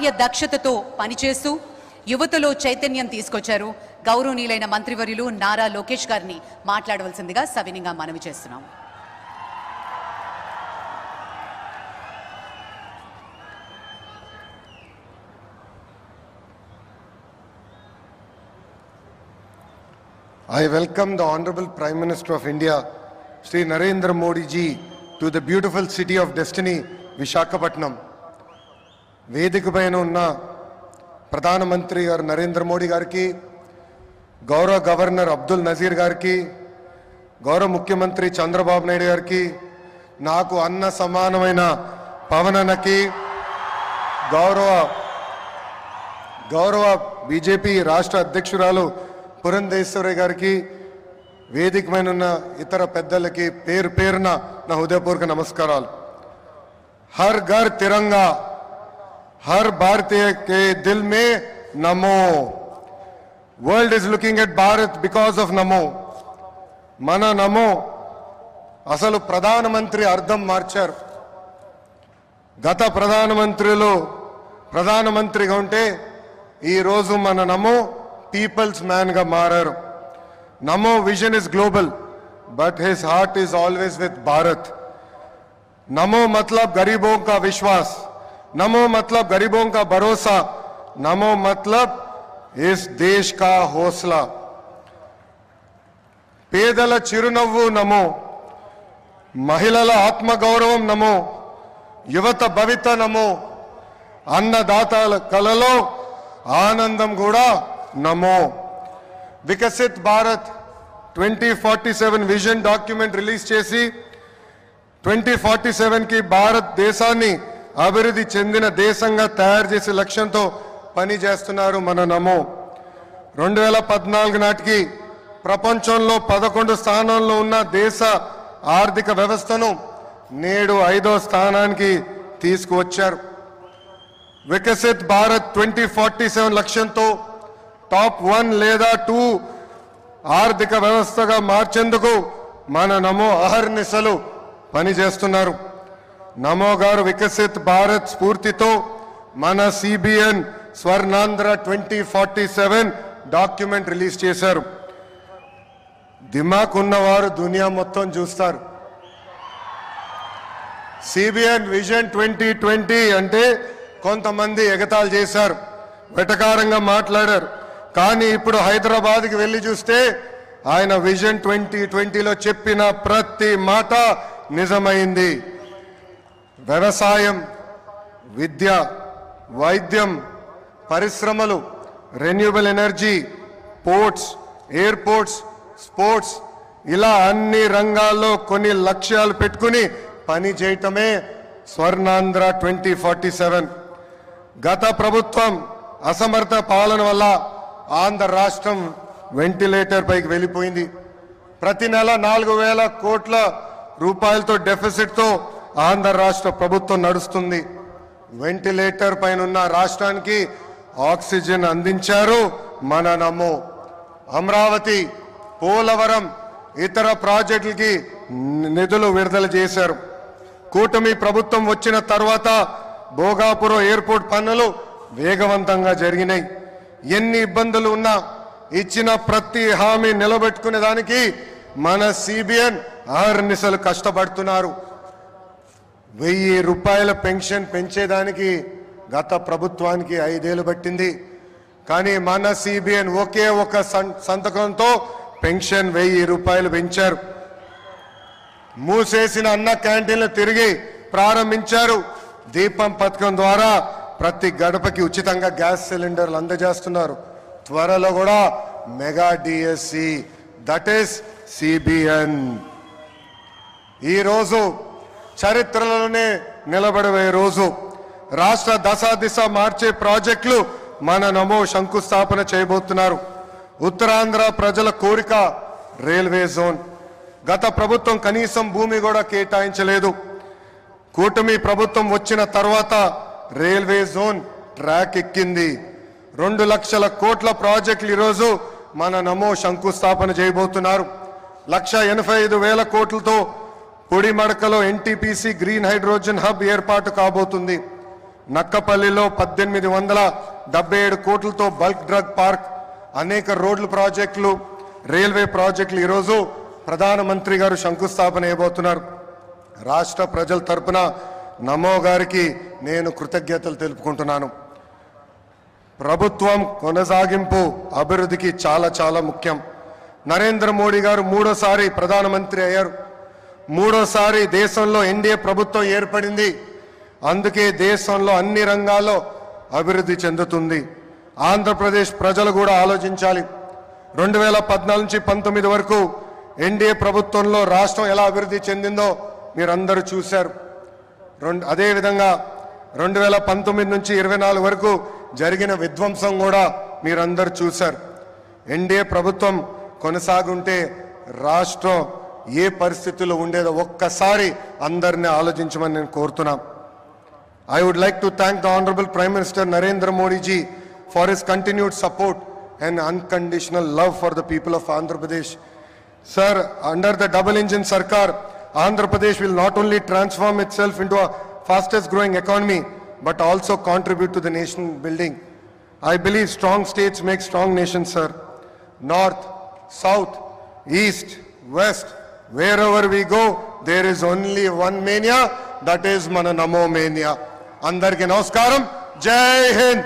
కార్యదక్షతతో పనిచేస్తూ యువతలో చైతన్యం తీసుకొచ్చారు. గౌరవనీయులైన మంత్రివర్యులు నారా లోకేష్ గారిని మాట్లాడవలసిందిగా సవినీయంగా మనవి చేస్తున్నాం. I welcome the Honorable Prime Minister of India, Shri Narendra Modi ji, to the beautiful city of destiny, Visakhapatnam. వేదికపైన ఉన్న ప్రధానమంత్రి గారు నరేంద్ర మోడీ గారికి, గౌరవ గవర్నర్ అబ్దుల్ నజీర్ గారికి, గౌరవ ముఖ్యమంత్రి చంద్రబాబు నాయుడు గారికి, నాకు అన్న సమానమైన పవనన్నకి, గౌరవ బీజేపీ రాష్ట్ర అధ్యక్షురాలు పురంధేశ్వరి గారికి, వేదికమైన ఉన్న ఇతర పెద్దలకి పేరు పేరున నా హృదయపూర్వక నమస్కారాలు. హర్ ఘర్ తిరంగా, हर भारतीय के दिल में नमो. World is looking at Bharat because of नमो. मन नमो అసలు ప్రధానమంత్రి అర్థం మార్చారు. గత ప్రధానమంత్రిగా ఉంటే ఈ రోజు మన నమో పీపుల్స్ మ్యాన్ గా మారారు. నమో vision is global but his heart is always with Bharat. నమో मतलब गरीबों का विश्वास, नमो मतलब गरीबों का भरोसा, नमो मतलब इस देश का हौसला. పేదల చిరునవ్వు నమో, మహిళల ఆత్మగౌరవం నమో, యువత భవిత నమో, అన్నదాతల కలలో ఆనందం కూడా నమో. Viksit Bharat 2047 vision document release చేసి 2047కి భారతదేశాన్ని అభివృద్ధి చెందిన దేశంగా తయారు చేసే లక్ష్యంతో పనిచేస్తున్నారు మన నమో. 2014 నాటికి ప్రపంచంలో 11 స్థానంలో ఉన్న దేశ ఆర్థిక వ్యవస్థను నేడు 5వ స్థానానికి తీసుకువచ్చారు. వికసిత్ భారత్ 2047 లక్ష్యంతో టాప్ 1 లేదా 2 ఆర్థిక వ్యవస్థగా మార్చేందుకు మన నమో అహర్నిశలు పనిచేస్తున్నారు. నమో గారు వికసిత్ భారత్ స్ఫూర్తితో మన సిబిఎన్ స్వర్ణాంధ్ర 2047 డాక్యుమెంట్ రిలీజ్ చేశారు. దిమాగ్ ఉన్నవారు దునియా మొత్తం చూస్తారు. సిబిఎన్ విజన్ 2020 అంటే కొంతమంది ఎగతాళి చేశారు, వెటకారంగా మాట్లాడారు. కానీ ఇప్పుడు హైదరాబాద్కి వెళ్ళి చూస్తే ఆయన విజన్ 2020లో చెప్పిన ప్రతి మాట నిజమైంది. వ్యవసాయం, విద్య, వైద్యం, పరిశ్రమలు, renewable energy, ports, airports, sports, ఇలా అన్ని రంగాల్లో కొన్ని లక్ష్యాలు పెట్టుకుని పని చేయటమే స్వర్ణాంధ్ర 2047. గత ప్రభుత్వం అసమర్థ పాలన వల్ల ఆంధ్ర రాష్ట్రం వెంటిలేటర్ పైకి వెళ్ళిపోయింది. ప్రతి నెల 4,000 కోట్ల రూపాయలతో డెఫిసిట్తో ఆంధ్ర రాష్ట్ర ప్రభుత్వం నడుస్తుంది. వెంటిలేటర్ పైన ఉన్న రాష్ట్రానికి ఆక్సిజన్ అందించారు మన నమో. అమరావతి, పోలవరం, ఇతర ప్రాజెక్టులకి నిధులు విడుదల చేశారు. కూటమి ప్రభుత్వం వచ్చిన తర్వాత భోగాపురం ఎయిర్పోర్ట్ పనులు వేగవంతంగా జరిగినాయి. ఎన్ని ఇబ్బందులు ఉన్నా ఇచ్చిన ప్రతి హామీ నిలబెట్టుకునే దానికి మన సిబిఎన్ అహర్నిశలు కష్టపడుతున్నారు. 1000 రూపాయల పెన్షన్ పెంచేదానికి గత ప్రభుత్వానికి 5 ఏళ్లు పట్టింది. కానీ మన సిబిఎన్ ఒకే ఒక సంతకంతో పెన్షన్ 1000 రూపాయలు పెంచారు. మూసేసిన అన్న క్యాంటీన్లు తిరిగి ప్రారంభించారు. దీపం పథకం ద్వారా ప్రతి గడపకి ఉచితంగా గ్యాస్ సిలిండర్లు అందజేస్తున్నారు. త్వరలో కూడా mega DSC, that is CBN. ఈరోజు చరిత్రలోనే నిలబడే రోజు. రాష్ట్ర దశ మార్చే ప్రాజెక్టులు మన నమో శంకుస్థాపన చేయబోతున్నారు. ఉత్తరాంధ్ర ప్రజల కోరిక రైల్వే జోన్. గత ప్రభుత్వం కనీసం భూమి కూడా కేటాయించలేదు. కూటమి ప్రభుత్వం వచ్చిన తర్వాత రైల్వే జోన్ ట్రాక్ ఎక్కింది. 2 లక్షల కోట్ల ప్రాజెక్టులు ఈరోజు మన నమో శంకుస్థాపన చేయబోతున్నారు. 1,85,000 కోట్లతో పొడిమడకలో ఎన్టీపీసీ గ్రీన్ హైడ్రోజన్ హబ్ ఏర్పాటు కాబోతుంది. నక్కపల్లిలో 1877 కోట్లతో బల్క్ డ్రగ్ పార్క్, అనేక రోడ్ల ప్రాజెక్టులు, రైల్వే ప్రాజెక్టులు ఈరోజు ప్రధానమంత్రి గారు శంకుస్థాపన చేయబోతున్నారు. రాష్ట్ర ప్రజల తరపున నమో గారికి నేను కృతజ్ఞతలు తెలుపుకుంటున్నాను. ప్రభుత్వం కొనసాగింపు అభివృద్ధికి చాలా చాలా ముఖ్యం. నరేంద్ర మోడీ గారు మూడోసారి ప్రధానమంత్రి అయ్యారు. మూడోసారి దేశంలో ఎన్డీఏ ప్రభుత్వం ఏర్పడింది. అందుకే దేశంలో అన్ని రంగాల్లో అభివృద్ధి చెందుతుంది. ఆంధ్రప్రదేశ్ ప్రజలు కూడా ఆలోచించాలి. 2014 నుంచి 19 వరకు ఎన్డీఏ ప్రభుత్వంలో రాష్ట్రం ఎలా అభివృద్ధి చెందిందో మీరందరూ చూశారు. అదేవిధంగా 2019 నుంచి 24 వరకు జరిగిన విధ్వంసం కూడా మీరందరూ చూశారు. ఎన్డీఏ ప్రభుత్వం కొనసాగుంటే రాష్ట్రం ఏ పరిస్థితుల్లో ఉండేదో ఒక్కసారి అందరినీ ఆలోచించమని నేను కోరుతున్నా. I would like to thank the Honorable Prime Minister Narendra Modi ji for his continued support and unconditional love for the people of Andhra Pradesh. Sir, under the double engine Sarkar, Andhra Pradesh will not only transform itself into a fastest growing economy, but also contribute to the nation building. I believe strong states make strong nations, sir. North, South, East, West, wherever we go, there is only one mania, that is Mana Namo Mania. Andarki Namaskaram, Jai Hind.